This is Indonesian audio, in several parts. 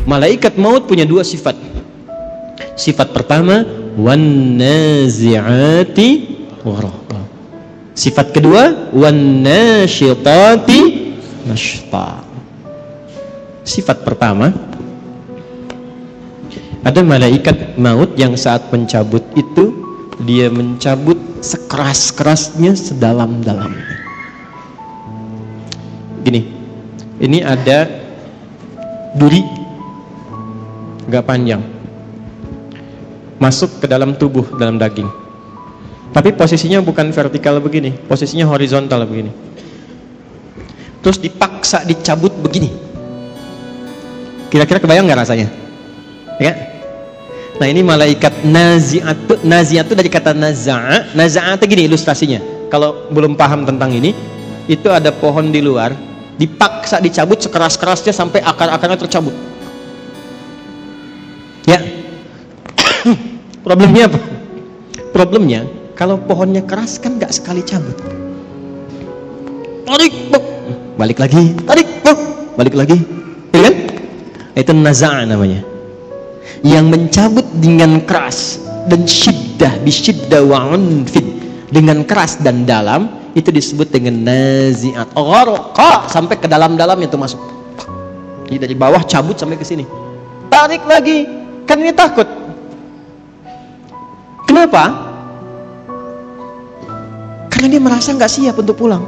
Malaikat maut punya dua sifat. Sifat pertama, wan nazi'ati gharqa. Sifat kedua, wan nasyitati nashta. Sifat pertama, ada malaikat maut yang saat mencabut itu dia mencabut sekeras-kerasnya, sedalam-dalamnya. Gini, ini ada duri agak panjang masuk ke dalam tubuh, dalam daging. Tapi posisinya bukan vertikal begini, posisinya horizontal begini. Terus dipaksa dicabut begini. Kira-kira kebayang nggak rasanya? Ya? Nah, ini malaikat nazi'at. Nazi'at itu dari kata naza'a. Naza'a itu gini ilustrasinya. Kalau belum paham tentang ini, itu ada pohon di luar, dipaksa dicabut sekeras-kerasnya sampai akar-akarnya tercabut. Ya. Problemnya apa? Problemnya kalau pohonnya keras kan nggak sekali cabut. Tarik, balik lagi, tarik, balik lagi, ya kan? Itu naza'a namanya. Yang mencabut dengan keras dan syiddah, bisyiddah wa unfid, dengan keras dan dalam, itu disebut dengan nazi'at. Gharqa, sampai ke dalam-dalam itu masuk. Jadi dari bawah cabut sampai ke sini. Tarik lagi, kan ini takut. Kenapa? Karena dia merasa nggak siap untuk pulang.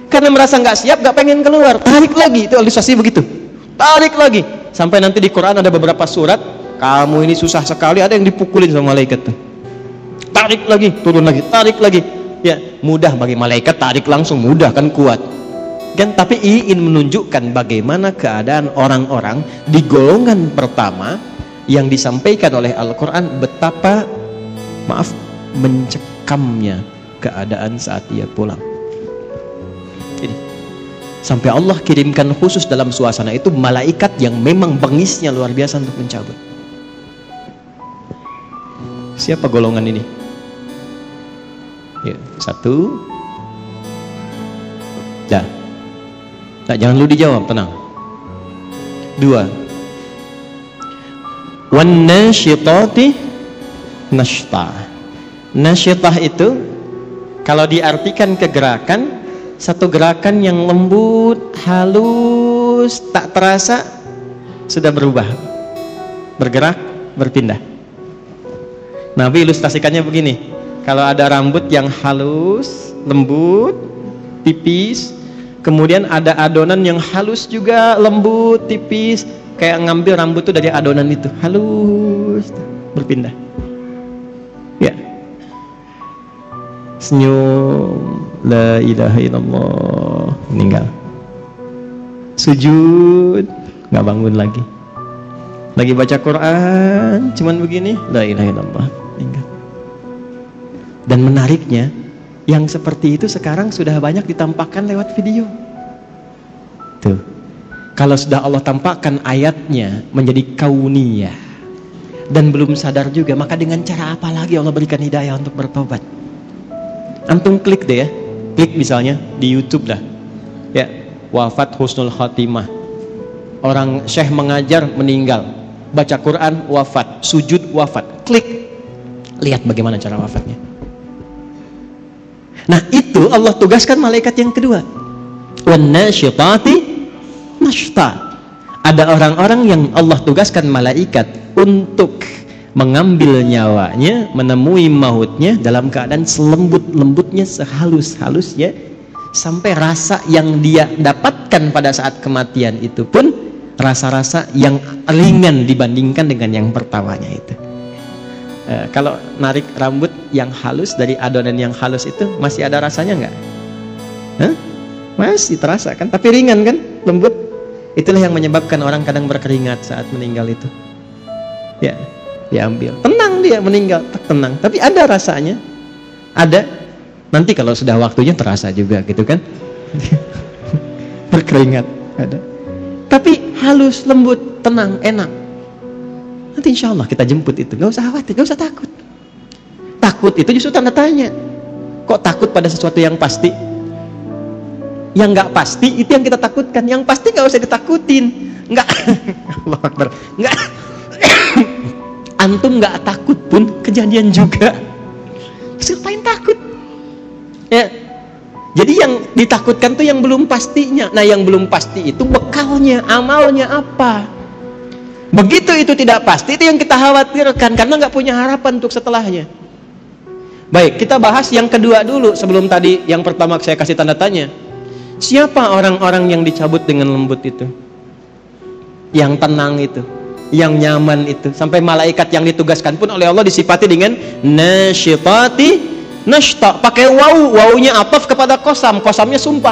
Karena merasa nggak siap, nggak pengen keluar. Tarik lagi, itu ilustrasi begitu. Tarik lagi, sampai nanti di Quran ada beberapa surat, kamu ini susah sekali, ada yang dipukulin sama malaikat tuh. Tarik lagi, turun lagi, tarik lagi. Ya, mudah bagi malaikat, tarik langsung mudah kan, kuat. Kan, tapi ingin menunjukkan bagaimana keadaan orang-orang di golongan pertama yang disampaikan oleh Al-Quran, betapa mencekamnya keadaan saat dia pulang. Jadi, sampai Allah kirimkan khusus dalam suasana itu malaikat yang memang bengisnya luar biasa untuk mencabut. Siapa golongan ini? Ya, satu. Dah. Nah, jangan lu dijawab, tenang. Dua. Wan nasyitati nashta. Nasyitah itu kalau diartikan ke gerakan, satu gerakan yang lembut, halus, tak terasa sudah berubah, bergerak, berpindah. Nabi ilustrasikannya begini, kalau ada rambut yang halus, lembut, tipis, kemudian ada adonan yang halus juga, lembut, tipis, kayak ngambil rambut itu dari adonan itu, halus, berpindah. Ya, senyum, la ilaha illallah, meninggal. Sujud, nggak bangun lagi. Lagi baca Quran, cuman begini, la ilaha illallah, meninggal. Dan menariknya, yang seperti itu sekarang sudah banyak ditampakkan lewat video. Tuh, kalau sudah Allah tampakkan ayatnya menjadi kauniyah dan belum sadar juga, maka dengan cara apa lagi Allah berikan hidayah untuk bertobat? Antum klik deh ya, klik misalnya di YouTube lah, ya, wafat husnul khatimah, orang syekh mengajar meninggal, baca Quran wafat, sujud wafat, klik, lihat bagaimana cara wafatnya. Nah, itu Allah tugaskan malaikat yang kedua, wan nasyitati nashta. Ada orang-orang yang Allah tugaskan malaikat untuk mengambil nyawanya, menemui mautnya dalam keadaan selembut-lembutnya, sehalus-halusnya, sampai rasa yang dia dapatkan pada saat kematian itu pun rasa-rasa yang ringan dibandingkan dengan yang pertamanya itu. Kalau narik rambut yang halus dari adonan yang halus itu masih ada rasanya nggak? Masih terasa kan, tapi ringan kan, lembut. Itulah yang menyebabkan orang kadang berkeringat saat meninggal itu. Ya, diambil, tenang dia meninggal, tenang, tapi ada rasanya, ada. Nanti kalau sudah waktunya terasa juga gitu kan. Berkeringat ada, tapi halus, lembut, tenang, enak. Nanti insya Allah kita jemput itu, gak usah khawatir, gak usah takut. Takut itu justru tanda tanya. Kok takut pada sesuatu yang pasti? Yang nggak pasti itu yang kita takutkan. Yang pasti nggak usah ditakutin. Nggak, Allah Akbar. Nggak, antum nggak takut pun kejadian juga. Siapain takut? Ya. Jadi yang ditakutkan tuh yang belum pastinya. Nah, yang belum pasti itu bekalnya, amalnya apa? Begitu itu tidak pasti, itu yang kita khawatirkan karena nggak punya harapan untuk setelahnya. Baik, kita bahas yang kedua dulu sebelum tadi yang pertama saya kasih tanda tanya. Siapa orang-orang yang dicabut dengan lembut itu? Yang tenang itu, yang nyaman itu. Sampai malaikat yang ditugaskan pun oleh Allah disifati dengan nasyitati nashta, pakai wawunya ataf kepada kosam, kosamnya sumpah.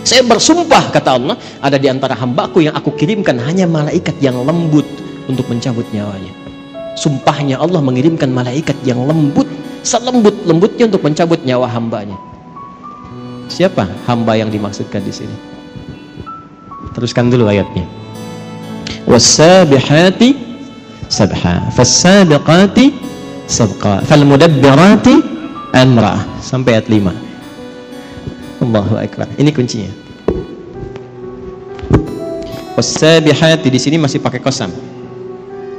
Saya bersumpah, kata Allah, ada di antara hambaku yang aku kirimkan hanya malaikat yang lembut untuk mencabut nyawanya. Sumpahnya Allah mengirimkan malaikat yang lembut, selembut-lembutnya untuk mencabut nyawa hambanya. Siapa hamba yang dimaksudkan di sini? Teruskan dulu ayatnya. Was-sabihati sabha, fas-sabiqati sabqa, fal-mudabbirati amra, sampai ayat 5. Allahu Akbar. Ini kuncinya. Was-sabihati di sini masih pakai qasam.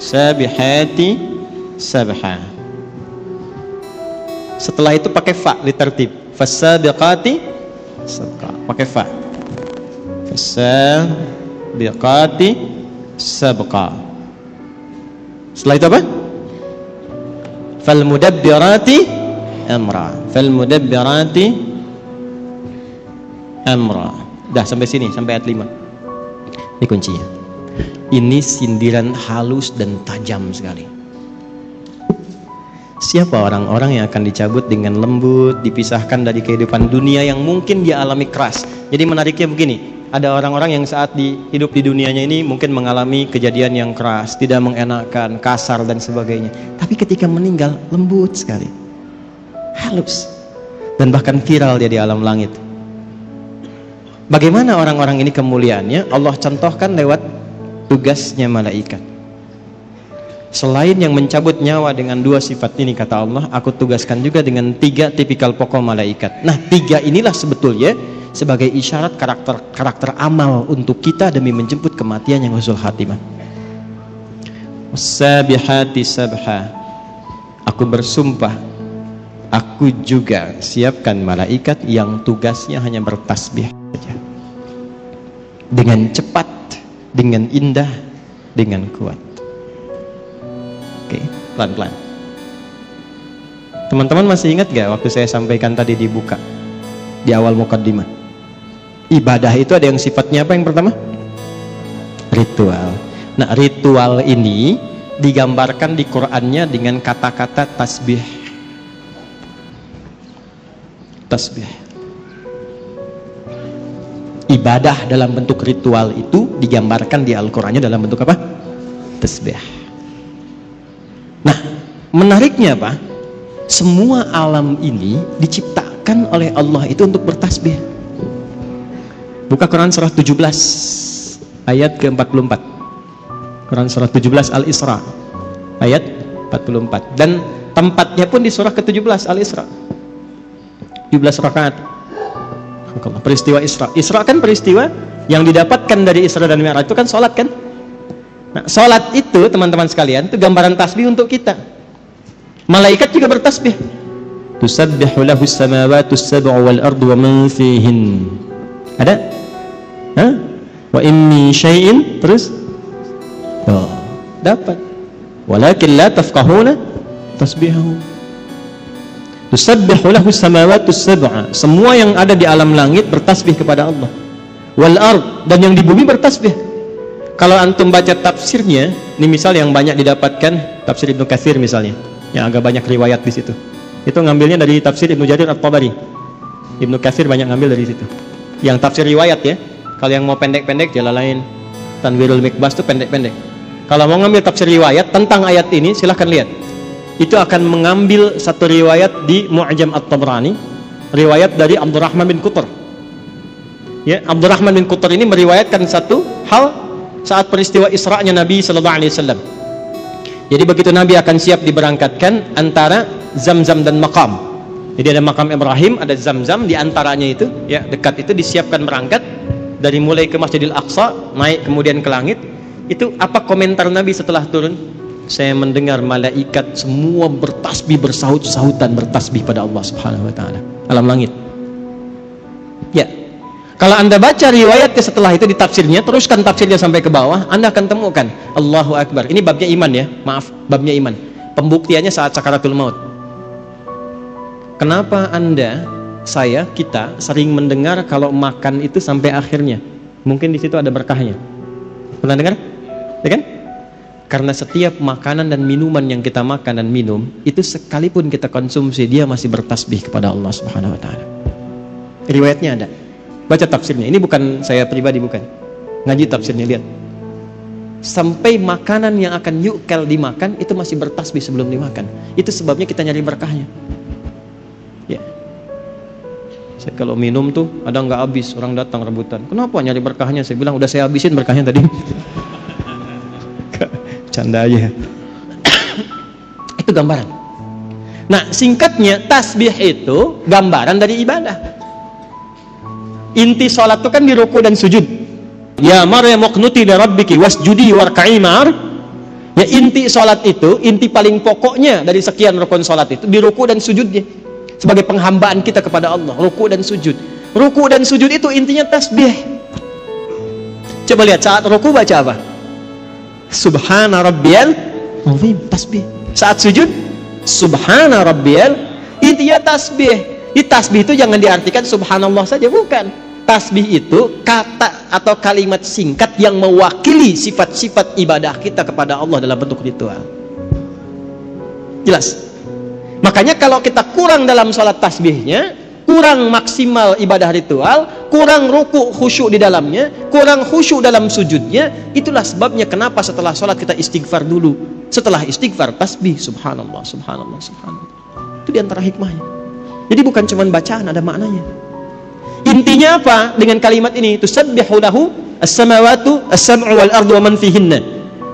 Sabihati sabha. Setelah itu pakai fa litertib. Fas-sabiqati sabqa, pakai fa. Fas-sabiqati sabqa. Setelah itu apa? Fal-mudabbirati amra, fal-mudabbirati amra. Dah sampai sini, sampai ayat 5. Ini kuncinya. Ini sindiran halus dan tajam sekali. Siapa orang-orang yang akan dicabut dengan lembut, dipisahkan dari kehidupan dunia yang mungkin dia alami keras. Jadi menariknya begini, ada orang-orang yang saat hidup di dunianya ini mungkin mengalami kejadian yang keras, tidak mengenakan, kasar dan sebagainya. Tapi ketika meninggal lembut sekali, halus, dan bahkan viral dia di alam langit. Bagaimana orang-orang ini kemuliaannya? Allah contohkan lewat tugasnya malaikat. Selain yang mencabut nyawa dengan 2 sifat ini, kata Allah, aku tugaskan juga dengan 3 tipikal pokok malaikat. Nah, 3 inilah sebetulnya sebagai isyarat karakter amal untuk kita demi menjemput kematian yang husnul khatimah. Sabihati sabha, aku bersumpah, aku juga siapkan malaikat yang tugasnya hanya bertasbih saja, dengan cepat, dengan indah, dengan kuat. Oke, pelan-pelan. Teman-teman masih ingat gak waktu saya sampaikan tadi dibuka di awal mukaddimah? Ibadah itu ada yang sifatnya apa yang pertama? Ritual. Nah, ritual ini digambarkan di Qur'annya dengan kata-kata tasbih. Tasbih. Ibadah dalam bentuk ritual itu digambarkan di Al-Qur'annya dalam bentuk apa? Tasbih. Nah, menariknya apa? Semua alam ini diciptakan oleh Allah itu untuk bertasbih. Buka Quran surah 17 ayat ke-44. Quran surah 17 Al-Isra ayat 44. Dan tempatnya pun di surah ke-17 Al-Isra. 17 rakaat. Peristiwa Isra. Isra kan peristiwa yang didapatkan dari Isra dan Mi'raj itu kan salat kan? Nah, salat itu teman-teman sekalian itu gambaran tasbih untuk kita. Malaikat juga bertasbih. Tusabbihu lahu as-samawati as-sab'u wal ardu wa man fihin. Ada? Hah? Wa in min syai'in, terus oh, dapat. Walakin la tafqahuna tasbihahu. Tusabbihu lahu as-samawati as-sab'u. Semua yang ada di alam langit bertasbih kepada Allah. Wal ard, dan yang di bumi bertasbih. Kalau antum baca tafsirnya, ini misal yang banyak didapatkan tafsir Ibnu Katsir misalnya, yang agak banyak riwayat di situ. Itu ngambilnya dari tafsir Ibnu Jarir At-Tabari. Ibnu Katsir banyak ngambil dari situ. Yang tafsir riwayat ya. Kalau yang mau pendek-pendek Jalalain, Tanwirul Mikbas itu pendek-pendek. Kalau mau ngambil tafsir riwayat tentang ayat ini, silahkan lihat. Itu akan mengambil satu riwayat di Mu'jam At-Tabrani, riwayat dari Abdurrahman bin Qutr. Ya, Abdurrahman bin Qutr ini meriwayatkan satu hal saat peristiwa Isra'nya Nabi sallallahu alaihi wasallam. Jadi begitu Nabi akan siap diberangkatkan antara Zamzam dan Maqam. Jadi ada makam Ibrahim, ada Zamzam di antaranya itu, ya dekat itu disiapkan berangkat dari mulai ke Masjidil Aqsa, naik kemudian ke langit. Itu apa komentar Nabi setelah turun? Saya mendengar malaikat semua bertasbih, bersahut-sahutan bertasbih pada Allah Subhanahu wa taala alam langit. Ya. Kalau Anda baca riwayatnya setelah itu di tafsirnya, teruskan tafsirnya sampai ke bawah, Anda akan temukan Allahu Akbar. Ini babnya iman ya, maaf, babnya iman. Pembuktiannya saat sakaratul maut. Kenapa Anda, saya, kita sering mendengar kalau makan itu sampai akhirnya? Mungkin di situ ada berkahnya. Pernah dengar? Ya kan? Karena setiap makanan dan minuman yang kita makan dan minum, itu sekalipun kita konsumsi, dia masih bertasbih kepada Allah Subhanahu wa taala. Riwayatnya ada. Baca tafsirnya. Ini bukan saya pribadi, bukan. Ngaji tafsirnya, lihat. Sampai makanan yang akan yukal dimakan itu masih bertasbih sebelum dimakan. Itu sebabnya kita nyari berkahnya. Ya. Saya kalau minum tuh ada nggak habis, orang datang rebutan. Kenapa nyari berkahnya? Saya bilang udah saya habisin berkahnya tadi. Canda aja. Itu gambaran. Nah, singkatnya tasbih itu gambaran dari ibadah. Inti sholat itu kan di ruku dan sujud. Ya Maryam uqnuti li rabbiki wasjudi warka'i ma'ar. Ya, inti sholat itu, inti paling pokoknya dari sekian rukun sholat itu di ruku dan sujudnya. Sebagai penghambaan kita kepada Allah, ruku dan sujud. Ruku dan sujud itu intinya tasbih. Coba lihat saat ruku baca apa? Subhana rabbiyal azim, tasbih. Saat sujud, subhana rabbiyal, intinya tasbih. Di tasbih itu jangan diartikan subhanallah saja, bukan. Tasbih itu kata atau kalimat singkat yang mewakili sifat-sifat ibadah kita kepada Allah dalam bentuk ritual. Jelas? Makanya kalau kita kurang dalam sholat tasbihnya, kurang maksimal ibadah ritual, kurang ruku khusyuk di dalamnya, kurang khusyuk dalam sujudnya, itulah sebabnya kenapa setelah sholat kita istighfar dulu. Setelah istighfar tasbih, subhanallah, subhanallah, subhanallah. Itu diantara hikmahnya. Jadi bukan cuma bacaan, ada maknanya. Intinya apa dengan kalimat ini? Tusabbihu lahu as-samawatu as-sab'u wal ardu wa man fihinna.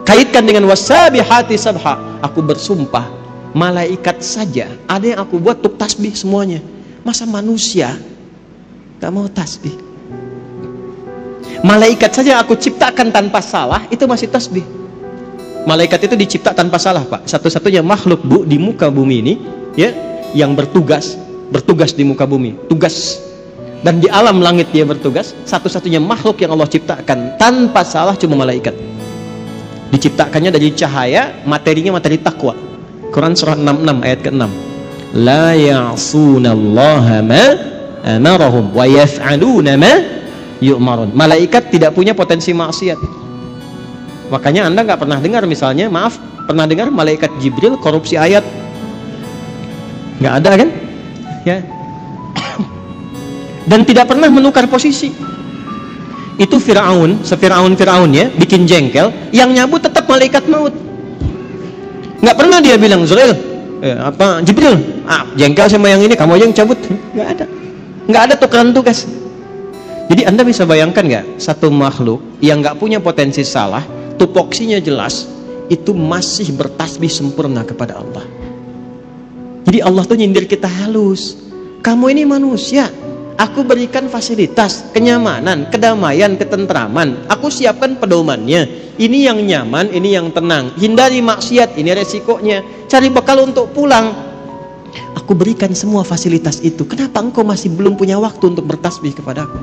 Kaitkan dengan wasabihati sabha. Aku bersumpah, malaikat saja ada yang aku buat untuk tasbih semuanya. Masa manusia gak mau tasbih? Malaikat saja aku ciptakan tanpa salah, itu masih tasbih. Malaikat itu dicipta tanpa salah, Pak. Satu-satunya makhluk, Bu, di muka bumi ini, ya, yang bertugas di muka bumi, tugas. Dan di alam langit dia bertugas. Satu-satunya makhluk yang Allah ciptakan tanpa salah cuma malaikat. Diciptakannya dari cahaya, materinya materi takwa. Quran surah 66 ayat ke-6. La ya'sunallaha ma amarahum wa yaf'aluna ma yu'marun. Malaikat tidak punya potensi maksiat. Makanya Anda nggak pernah dengar misalnya, maaf, pernah dengar malaikat Jibril korupsi ayat? Nggak ada kan? Ya. Dan tidak pernah menukar posisi. Itu Fir'aun, se-Fir'aun ya, bikin jengkel, yang nyabut tetap malaikat maut. Nggak pernah dia bilang, Zurail, Jibril, jengkel sama yang ini, kamu aja yang cabut. Nggak ada tukeran tugas. Jadi Anda bisa bayangkan nggak, satu makhluk yang nggak punya potensi salah, tupoksinya jelas, itu masih bertasbih sempurna kepada Allah. Jadi Allah tuh nyindir kita halus. Kamu ini manusia, aku berikan fasilitas, kenyamanan, kedamaian, ketentraman. Aku siapkan pedomannya. Ini yang nyaman, ini yang tenang. Hindari maksiat, ini resikonya. Cari bekal untuk pulang. Aku berikan semua fasilitas itu. Kenapa engkau masih belum punya waktu untuk bertasbih kepadaku?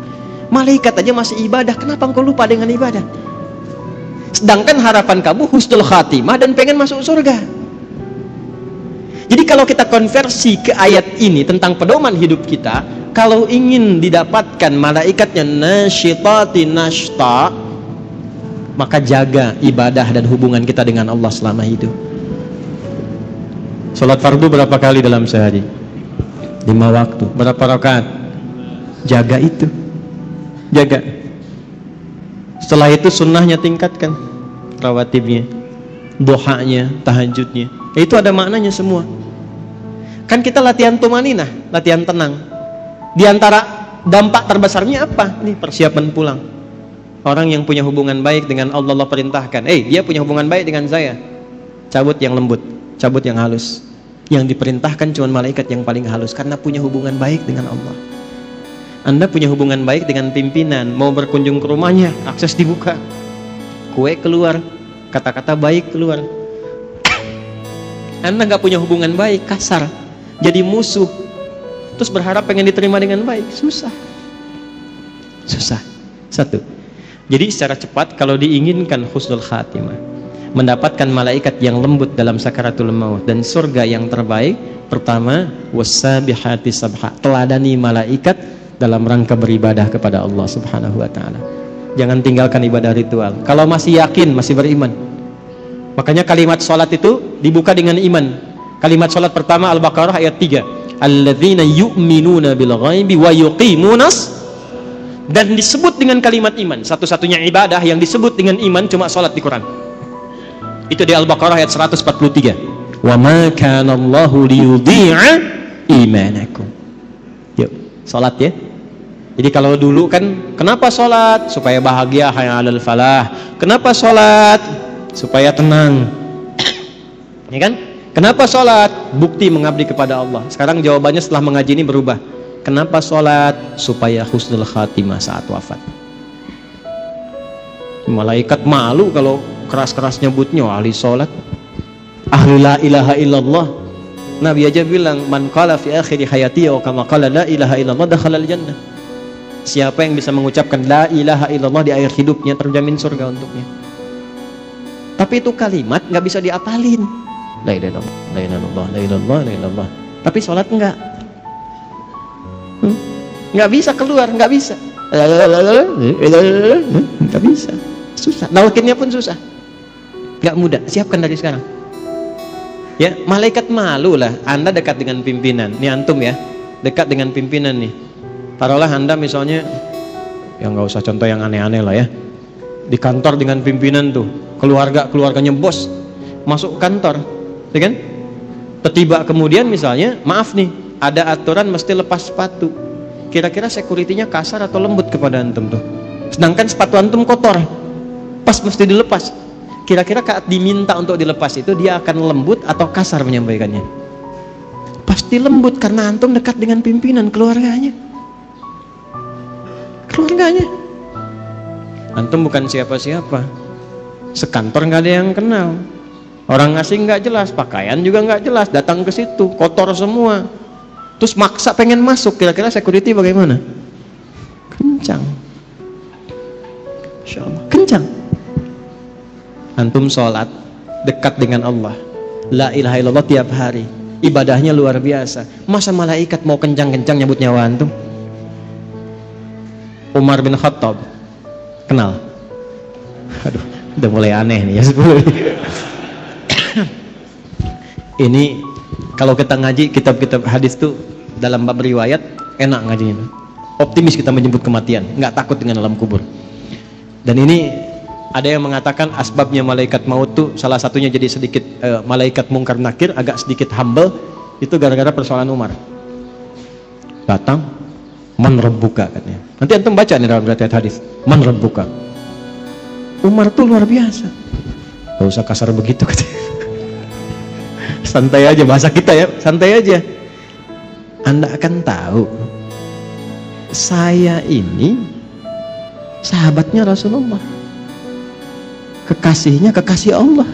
Malaikat aja masih ibadah, kenapa engkau lupa dengan ibadah? Sedangkan harapan kamu husnul khatimah dan pengen masuk surga. Jadi kalau kita konversi ke ayat ini tentang pedoman hidup kita, kalau ingin didapatkan malaikatnya nasyitati nashta, maka jaga ibadah dan hubungan kita dengan Allah selama hidup. Salat fardu berapa kali dalam sehari? 5 waktu. Berapa rakaat? Jaga itu. Jaga. Setelah itu sunnahnya tingkatkan, rawatibnya, duhanya, tahajudnya. Itu ada maknanya semua. Kan kita latihan tumaninah, latihan tenang. Di antara dampak terbesarnya apa? Ini persiapan pulang. Orang yang punya hubungan baik dengan Allah, Allah perintahkan, dia punya hubungan baik dengan saya, cabut yang lembut, cabut yang halus. Yang diperintahkan cuma malaikat yang paling halus karena punya hubungan baik dengan Allah. Anda punya hubungan baik dengan pimpinan, mau berkunjung ke rumahnya, akses dibuka, kue keluar, kata-kata baik keluar. Anda nggak punya hubungan baik, kasar, jadi musuh, terus berharap pengen diterima dengan baik, susah. Satu. Jadi secara cepat, kalau diinginkan husnul khatimah, mendapatkan malaikat yang lembut dalam sakaratul maut dan surga yang terbaik, pertama, wassabihati sabha, teladani malaikat dalam rangka beribadah kepada Allah Subhanahu wa ta'ala. Jangan tinggalkan ibadah ritual kalau masih yakin, masih beriman. Makanya kalimat sholat itu dibuka dengan iman. Kalimat sholat pertama Al-Baqarah ayat 3, alladzina yu'minuna bil ghaibi wa yuqimunas, dan disebut dengan kalimat iman. Satu-satunya ibadah yang disebut dengan iman cuma sholat di Quran. Itu di Al-Baqarah ayat 143, wa ma kana Allahu liyudhi'a imanakum. Yuk, sholat ya. Jadi kalau dulu kan, kenapa sholat? Supaya bahagia, hayya 'alal falah. Kenapa sholat? Supaya tenang. Ya kan? Kenapa sholat? Bukti mengabdi kepada Allah. Sekarang jawabannya setelah mengaji ini berubah. Kenapa sholat? Supaya husnul khatimah saat wafat. Malaikat malu kalau keras-keras nyebutnya ahli sholat, ahli la ilaha illallah. Nabi aja bilang, man qala fi akhiri hayati wa kama qala la ilaha illallah dakhalal jannah. Siapa yang bisa mengucapkan la ilaha illallah di akhir hidupnya, terjamin surga untuknya. Tapi itu kalimat nggak bisa diapalin. La ilaha illallah, la ilaha illallah, la ilaha illallah, la ilaha illallah. Tapi sholat enggak. Nggak bisa keluar, nggak bisa. Nggak bisa. Susah. Nalkinnya pun susah. Nggak mudah. Siapkan dari sekarang. Ya, malaikat malu lah. Anda dekat dengan pimpinan. Ini antum ya, dekat dengan pimpinan nih. Taruhlah Anda misalnya, ya nggak usah contoh yang aneh-aneh lah ya. Di kantor dengan pimpinan tuh, keluarganya bos masuk kantor, ya kan? Tiba kemudian misalnya, maaf nih, ada aturan mesti lepas sepatu. Kira-kira security-nya kasar atau lembut kepada antum tuh? Sedangkan sepatu antum kotor, pas mesti dilepas. Kira-kira saat diminta untuk dilepas itu dia akan lembut atau kasar menyampaikannya? Pasti lembut karena antum dekat dengan pimpinan, keluarganya. Antum bukan siapa-siapa, sekantor nggak ada yang kenal, orang asing nggak jelas, pakaian juga nggak jelas, datang ke situ kotor semua, terus maksa pengen masuk. Kira-kira security bagaimana? Kencang, Insya Allah kencang. Antum sholat dekat dengan Allah, la ilaha illallah tiap hari, ibadahnya luar biasa. Masa malaikat mau kencang-kencang nyebut nyawa antum? Umar bin Khattab, kenal? Aduh, udah mulai aneh nih ya. Ini kalau kita ngaji kitab-kitab hadis tuh dalam bab riwayat enak ngajinya. Optimis kita menjemput kematian, nggak takut dengan alam kubur. Dan ini ada yang mengatakan asbabnya malaikat maut tuh salah satunya jadi sedikit malaikat mungkar nakir agak sedikit humble itu gara-gara persoalan Umar. Datang, man rabbuka katanya. Nanti antum baca nih dalam riwayat hadis, man rabbuka. Umar tuh luar biasa. Gak usah kasar begitu katanya. Santai aja bahasa kita ya, santai aja. Anda akan tahu saya ini sahabatnya Rasulullah, kekasihnya kekasih Allah.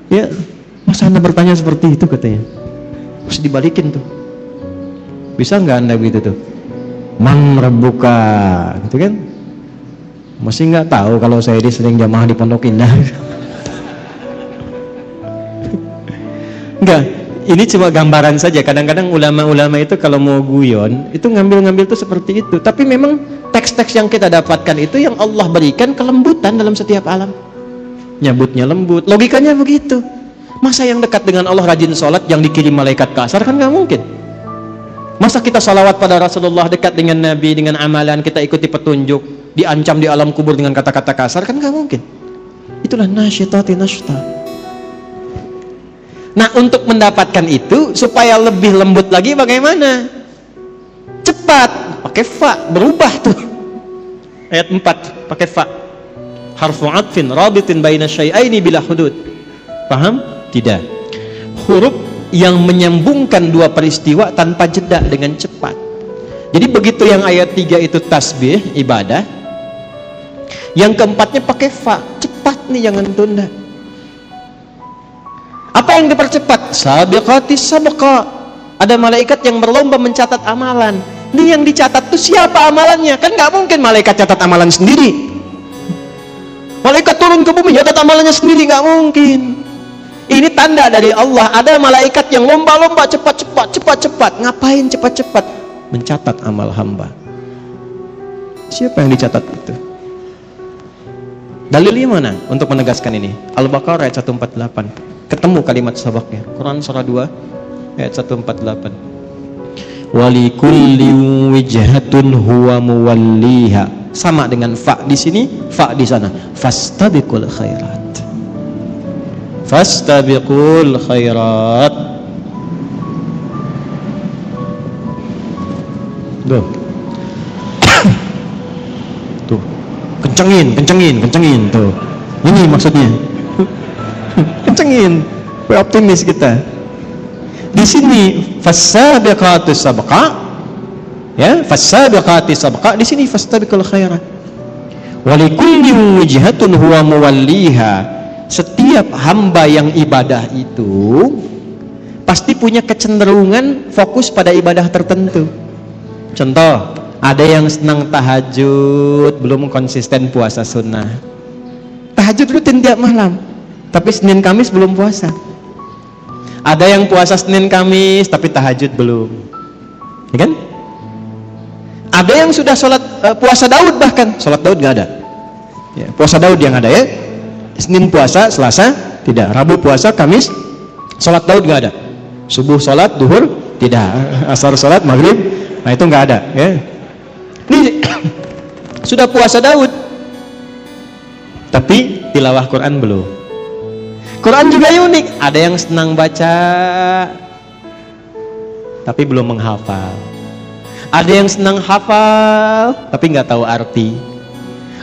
Ya, masa Anda bertanya seperti itu katanya? Harus dibalikin tuh. Bisa nggak Anda begitu tuh? Man rabbuka, gitu kan? Masih nggak tahu kalau saya ini sering jamaah di Pondok Indah. Enggak, ini cuma gambaran saja. Kadang-kadang ulama-ulama itu kalau mau guyon itu ngambil-ngambil tuh seperti itu. Tapi memang teks-teks yang kita dapatkan itu yang Allah berikan kelembutan dalam setiap alam. Nyebutnya lembut, logikanya begitu. Masa yang dekat dengan Allah rajin sholat yang dikirim malaikat kasar, kan nggak mungkin. Masa kita salawat pada Rasulullah, dekat dengan Nabi, dengan amalan kita ikuti petunjuk, diancam di alam kubur dengan kata-kata kasar, kan nggak mungkin. Itulah nasyitati nasyta. Nah, untuk mendapatkan itu supaya lebih lembut lagi bagaimana? Cepat, pakai fa, berubah tuh. Ayat 4 pakai fa. Harfu 'atfin rabitin baina syai'aini bila hudud. Paham? Tidak. huruf yang menyambungkan dua peristiwa tanpa jeda dengan cepat. Jadi begitu yang ayat 3 itu tasbih, ibadah, yang keempatnya pakai fa, cepat nih, jangan tunda. Apa yang dipercepat? Sabiqatis sabqa. Ada malaikat yang berlomba mencatat amalan. Ini yang dicatat tuh siapa amalannya? Kan nggak mungkin malaikat catat amalan sendiri. Malaikat turun ke bumi catat amalannya sendiri, nggak mungkin. Ini tanda dari Allah. Ada malaikat yang lomba-lomba cepat. Ngapain cepat-cepat? Mencatat amal hamba. Siapa yang dicatat itu? Dalilnya mana untuk menegaskan ini? Al-Baqarah ayat 148. Ketemu kalimat sabaknya. Quran surah 2 ayat 148. Walikulli wijhatun huwa muwalliha. Sama dengan fa di sini, fa di sana. Fastabiqul khairat. Fastabiqul khairat. Tuh. Kencengin tuh. Ini maksudnya. Kencengin. Optimis kita. Di sini fasabiqatus sabqa, ya, fasabiqatis sabqa, di sini fastabiqul khairat. Walikulli wijhatun huwa muwalliha. Setiap hamba yang ibadah itu pasti punya kecenderungan fokus pada ibadah tertentu. Contoh, ada yang senang tahajud, belum konsisten puasa sunnah. Tahajud rutin tiap malam, tapi Senin Kamis belum puasa. Ada yang puasa Senin Kamis tapi tahajud belum, ya kan? Ada yang sudah sholat puasa Daud, bahkan sholat Daud nggak ada. Ya, puasa Daud yang ada ya. Senin puasa, Selasa tidak, Rabu puasa, Kamis sholat Daud nggak ada. Subuh sholat, duhur tidak, asar sholat, maghrib, nah itu nggak ada. Ya. Ini sudah puasa Daud, tapi tilawah Quran belum. Quran juga unik. Ada yang senang baca tapi belum menghafal. Ada yang senang hafal tapi nggak tahu arti.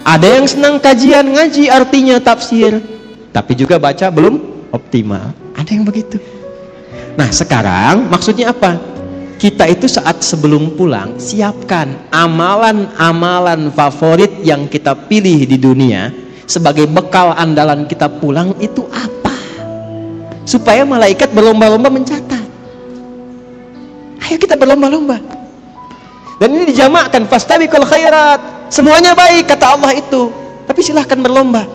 Ada yang senang kajian ngaji, artinya tafsir, tapi juga baca belum optimal. Ada yang begitu. Nah sekarang maksudnya apa? Kita itu saat sebelum pulang siapkan amalan-amalan favorit yang kita pilih di dunia sebagai bekal andalan kita pulang. Itu apa? Supaya malaikat berlomba-lomba mencatat. Ayo kita berlomba-lomba. Dan ini dijamakkan, fastabiqul khairat. Semuanya baik kata Allah itu, tapi silahkan berlomba.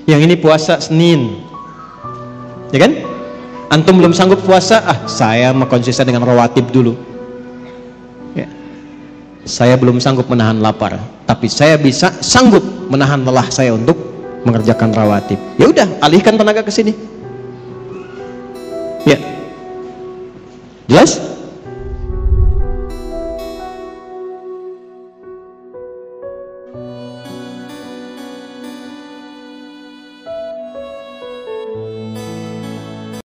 Yang ini puasa Senin, ya kan? Antum belum sanggup puasa, saya mau konsisten dengan rawatib dulu. Ya. Saya belum sanggup menahan lapar, tapi saya bisa sanggup menahan lelah saya untuk mengerjakan rawatib. Ya udah, alihkan tenaga ke sini. Ya, jelas?